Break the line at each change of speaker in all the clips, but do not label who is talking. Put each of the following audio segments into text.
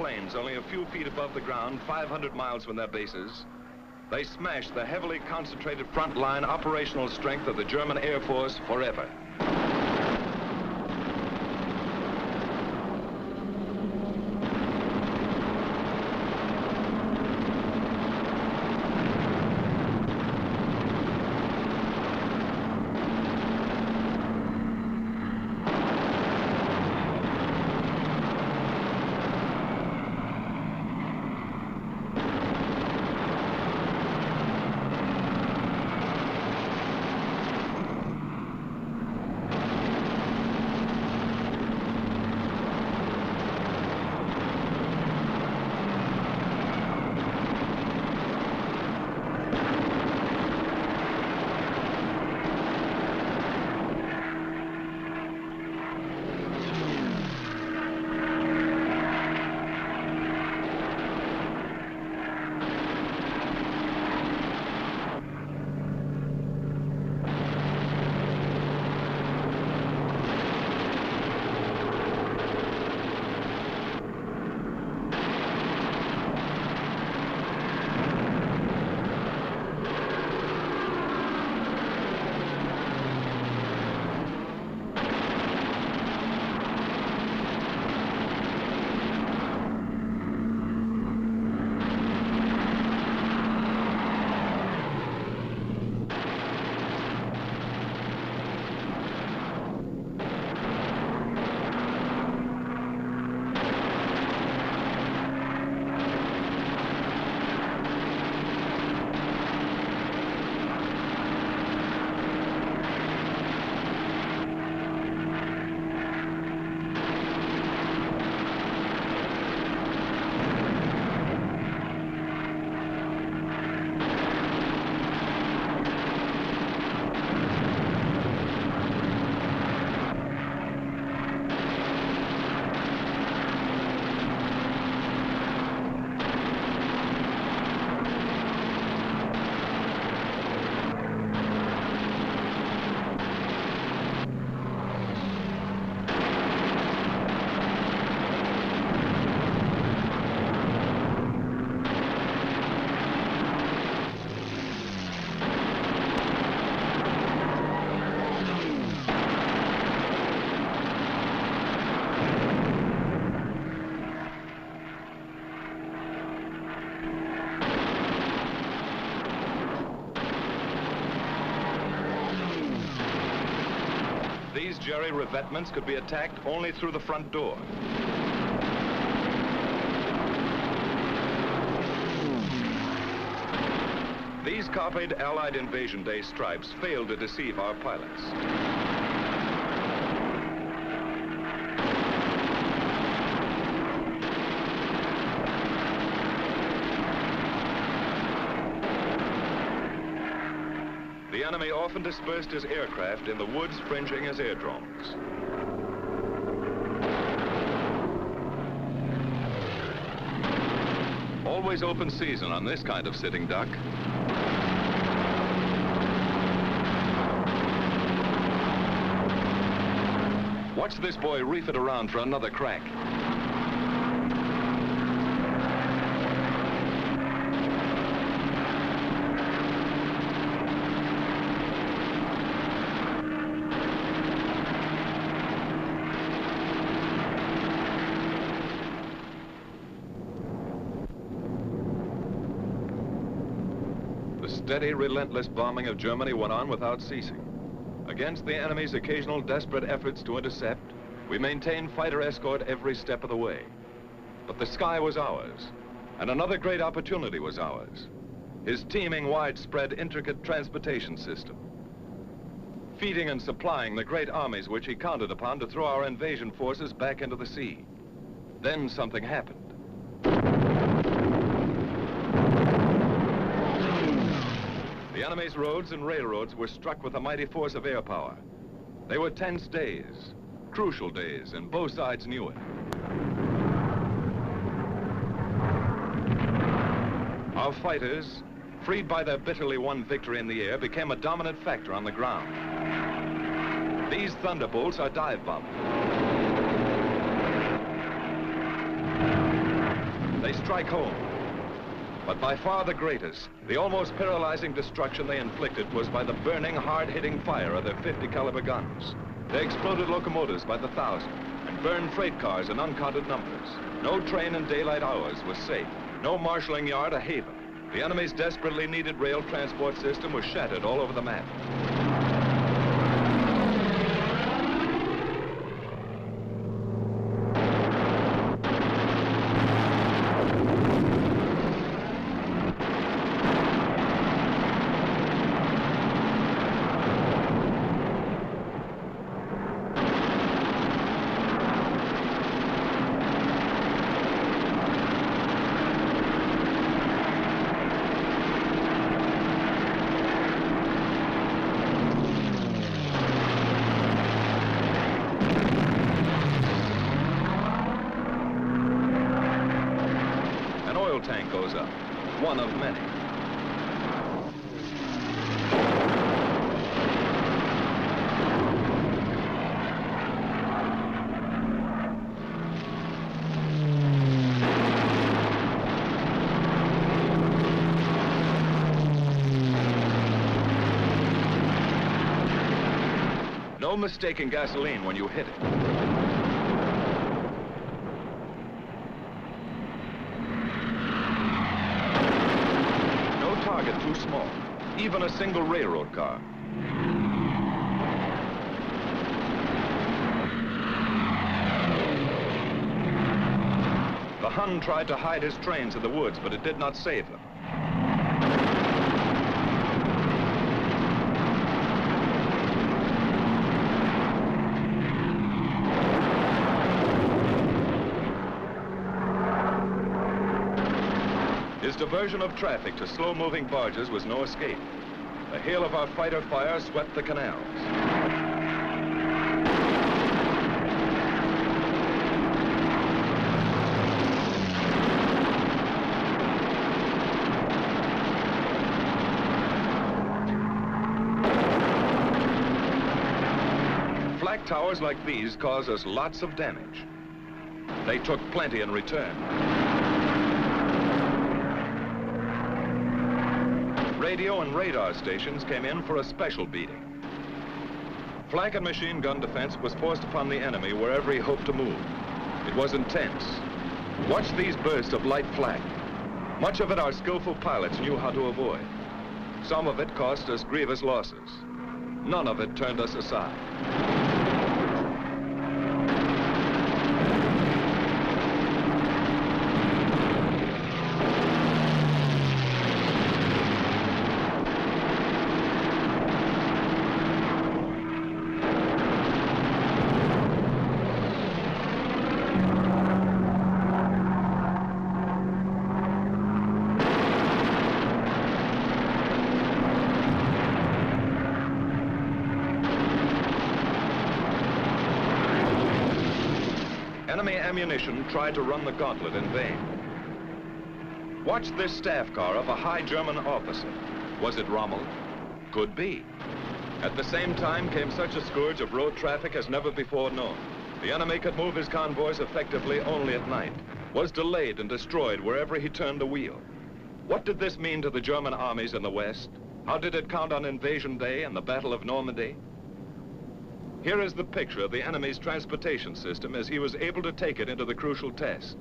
plains only a few feet above the ground, 500 miles from their bases, they smashed the heavily concentrated front-line operational strength of the German Air Force forever. These jerry revetments could be attacked only through the front door. These copied Allied Invasion Day stripes failed to deceive our pilots. The enemy often dispersed his aircraft in the woods fringing his airdromes. Always open season on this kind of sitting duck. Watch this boy reef it around for another crack. The steady, relentless bombing of Germany went on without ceasing. Against the enemy's occasional desperate efforts to intercept, we maintained fighter escort every step of the way. But the sky was ours, and another great opportunity was ours. His teeming, widespread, intricate transportation system. Feeding and supplying the great armies which he counted upon to throw our invasion forces back into the sea. Then something happened. The enemy's roads and railroads were struck with a mighty force of air power. They were tense days, crucial days, and both sides knew it. Our fighters, freed by their bitterly won victory in the air, became a dominant factor on the ground. These thunderbolts are dive bombing. They strike home. But by far the greatest, the almost paralyzing destruction they inflicted was by the burning, hard-hitting fire of their 50 caliber guns. They exploded locomotives by the thousand and burned freight cars in uncounted numbers. No train in daylight hours was safe. No marshalling yard a haven. The enemy's desperately needed rail transport system was shattered all over the map. Tank goes up, one of many. No mistaking gasoline when you hit it. Too small, even a single railroad car. The Hun tried to hide his trains in the woods, but it did not save them. His diversion of traffic to slow-moving barges was no escape. The hail of our fighter fire swept the canals. Flak towers like these cause us lots of damage. They took plenty in return. Radio and radar stations came in for a special beating. Flak and machine gun defense was forced upon the enemy wherever he hoped to move. It was intense. Watch these bursts of light flak. Much of it our skillful pilots knew how to avoid. Some of it cost us grievous losses. None of it turned us aside. Enemy ammunition tried to run the gauntlet in vain. Watch this staff car of a high German officer. Was it Rommel? Could be. At the same time came such a scourge of road traffic as never before known. The enemy could move his convoys effectively only at night, was delayed and destroyed wherever he turned the wheel. What did this mean to the German armies in the West? How did it count on Invasion Day and the Battle of Normandy? Here is the picture of the enemy's transportation system as he was able to take it into the crucial test.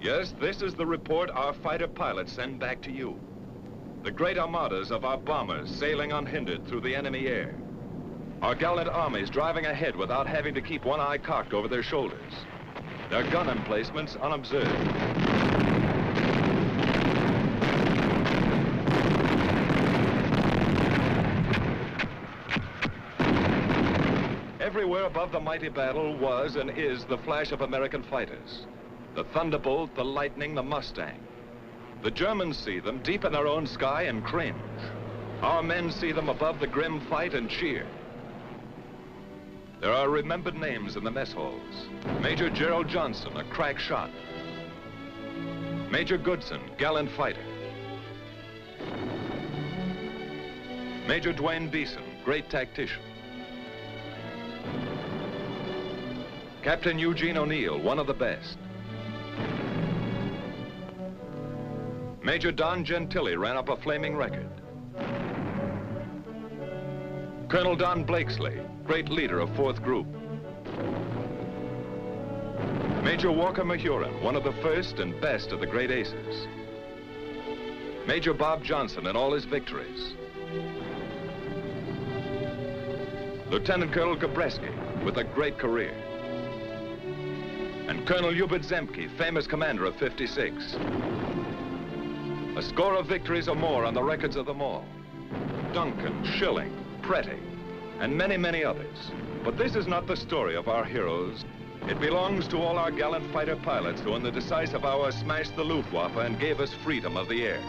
Yes, this is the report our fighter pilots send back to you. The great armadas of our bombers sailing unhindered through the enemy air. Our gallant armies driving ahead without having to keep one eye cocked over their shoulders. Their gun emplacements unobserved. Everywhere above the mighty battle was and is the flash of American fighters. The Thunderbolt, the Lightning, the Mustang. The Germans see them deep in their own sky and cringe. Our men see them above the grim fight and cheer. There are remembered names in the mess halls. Major Gerald Johnson, a crack shot. Major Goodson, gallant fighter. Major Dwayne Beeson, great tactician. Captain Eugene O'Neill, one of the best. Major Don Gentili ran up a flaming record. Colonel Don Blakesley, great leader of 4th Group. Major Walker Mahurin, one of the first and best of the great aces. Major Bob Johnson and all his victories. Lieutenant Colonel Gabreski, with a great career. And Colonel Hubert Zemke, famous commander of 56. A score of victories or more on the records of them all. Duncan, Schilling, Pretty, and many, many others. But this is not the story of our heroes. It belongs to all our gallant fighter pilots who in the decisive hour smashed the Luftwaffe and gave us freedom of the air.